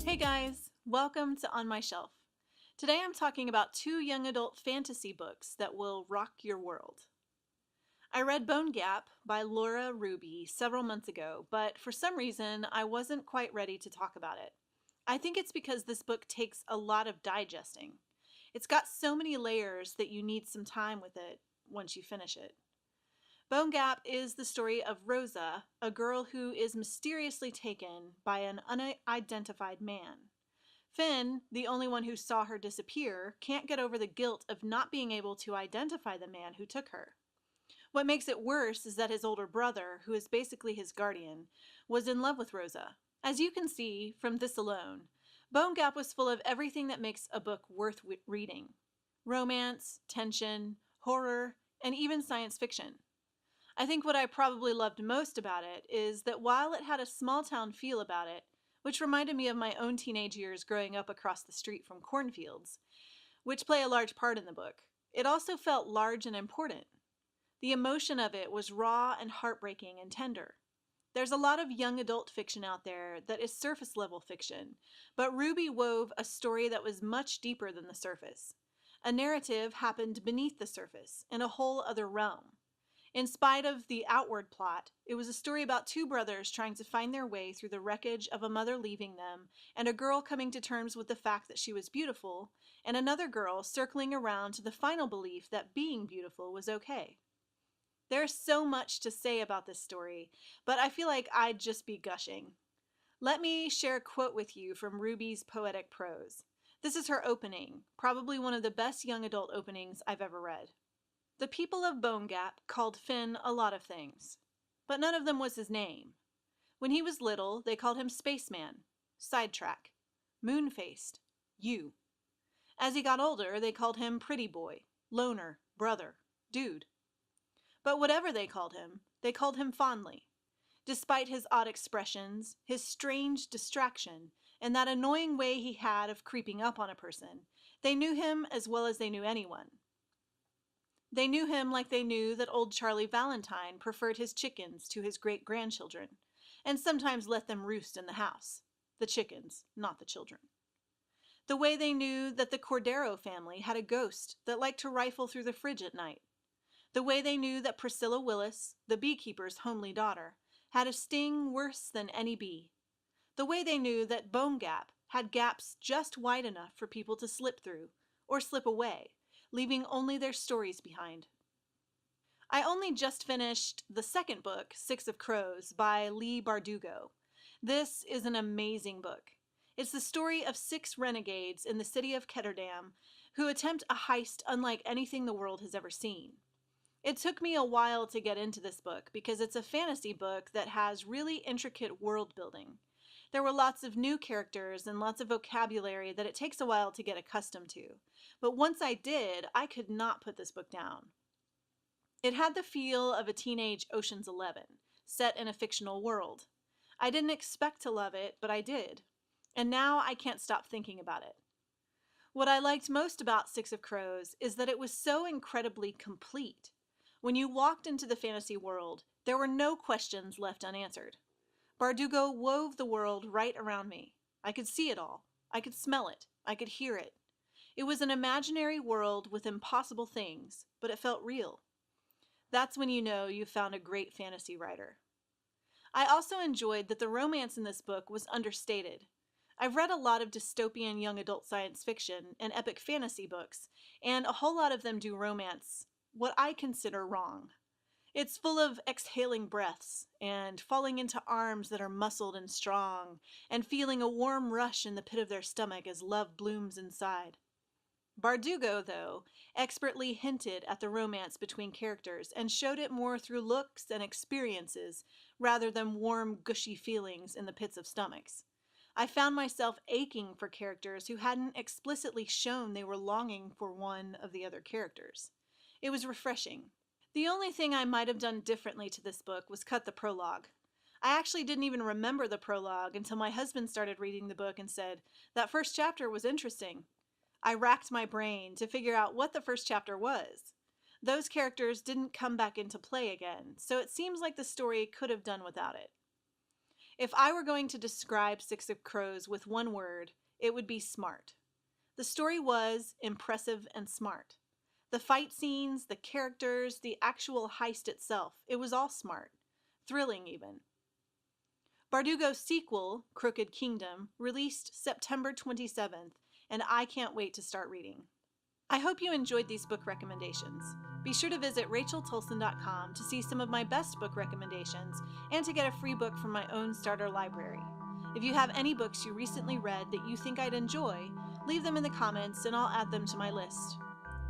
Hey guys, welcome to On My Shelf. Today I'm talking about two young adult fantasy books that will rock your world. I read Bone Gap by Laura Ruby several months ago, but for some reason I wasn't quite ready to talk about it. I think it's because this book takes a lot of digesting. It's got so many layers that you need some time with it once you finish it. Bone Gap is the story of Rosa, a girl who is mysteriously taken by an unidentified man. Finn, the only one who saw her disappear, can't get over the guilt of not being able to identify the man who took her. What makes it worse is that his older brother, who is basically his guardian, was in love with Rosa. As you can see from this alone, Bone Gap was full of everything that makes a book worth reading: romance, tension, horror, and even science fiction. I think what I probably loved most about it is that while it had a small town feel about it, which reminded me of my own teenage years growing up across the street from cornfields, which play a large part in the book, it also felt large and important. The emotion of it was raw and heartbreaking and tender. There's a lot of young adult fiction out there that is surface level fiction, but Ruby wove a story that was much deeper than the surface. A narrative happened beneath the surface, in a whole other realm. In spite of the outward plot, it was a story about two brothers trying to find their way through the wreckage of a mother leaving them, and a girl coming to terms with the fact that she was beautiful, and another girl circling around to the final belief that being beautiful was okay. There's so much to say about this story, but I feel like I'd just be gushing. Let me share a quote with you from Ruby's poetic prose. This is her opening, probably one of the best young adult openings I've ever read. The people of Bone Gap called Finn a lot of things, but none of them was his name. When he was little, they called him Spaceman, Sidetrack, Moon-Faced, You. As he got older, they called him Pretty Boy, Loner, Brother, Dude. But whatever they called him fondly. Despite his odd expressions, his strange distraction, and that annoying way he had of creeping up on a person, they knew him as well as they knew anyone. They knew him like they knew that old Charlie Valentine preferred his chickens to his great-grandchildren, and sometimes let them roost in the house. The chickens, not the children. The way they knew that the Cordero family had a ghost that liked to rifle through the fridge at night. The way they knew that Priscilla Willis, the beekeeper's homely daughter, had a sting worse than any bee. The way they knew that Bone Gap had gaps just wide enough for people to slip through, or slip away, leaving only their stories behind. I only just finished the second book, Six of Crows, by Leigh Bardugo. This is an amazing book. It's the story of six renegades in the city of Ketterdam who attempt a heist unlike anything the world has ever seen. It took me a while to get into this book because it's a fantasy book that has really intricate world building. There were lots of new characters and lots of vocabulary that it takes a while to get accustomed to. But once I did, I could not put this book down. It had the feel of a teenage Ocean's 11, set in a fictional world. I didn't expect to love it, but I did. And now I can't stop thinking about it. What I liked most about Six of Crows is that it was so incredibly complete. When you walked into the fantasy world, there were no questions left unanswered. Bardugo wove the world right around me. I could see it all. I could smell it. I could hear it. It was an imaginary world with impossible things, but it felt real. That's when you know you've found a great fantasy writer. I also enjoyed that the romance in this book was understated. I've read a lot of dystopian young adult science fiction and epic fantasy books, and a whole lot of them do romance what I consider wrong. It's full of exhaling breaths, and falling into arms that are muscled and strong, and feeling a warm rush in the pit of their stomach as love blooms inside. Bardugo, though, expertly hinted at the romance between characters and showed it more through looks and experiences rather than warm, gushy feelings in the pits of stomachs. I found myself aching for characters who hadn't explicitly shown they were longing for one of the other characters. It was refreshing. The only thing I might have done differently to this book was cut the prologue. I actually didn't even remember the prologue until my husband started reading the book and said, "That first chapter was interesting." I racked my brain to figure out what the first chapter was. Those characters didn't come back into play again, so it seems like the story could have done without it. If I were going to describe Six of Crows with one word, it would be smart. The story was impressive and smart. The fight scenes, the characters, the actual heist itself, it was all smart. Thrilling, even. Bardugo's sequel, Crooked Kingdom, released September 27th, and I can't wait to start reading. I hope you enjoyed these book recommendations. Be sure to visit racheltolson.com to see some of my best book recommendations and to get a free book from my own starter library. If you have any books you recently read that you think I'd enjoy, leave them in the comments and I'll add them to my list.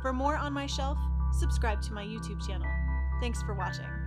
For more On My Shelf, subscribe to my YouTube channel. Thanks for watching.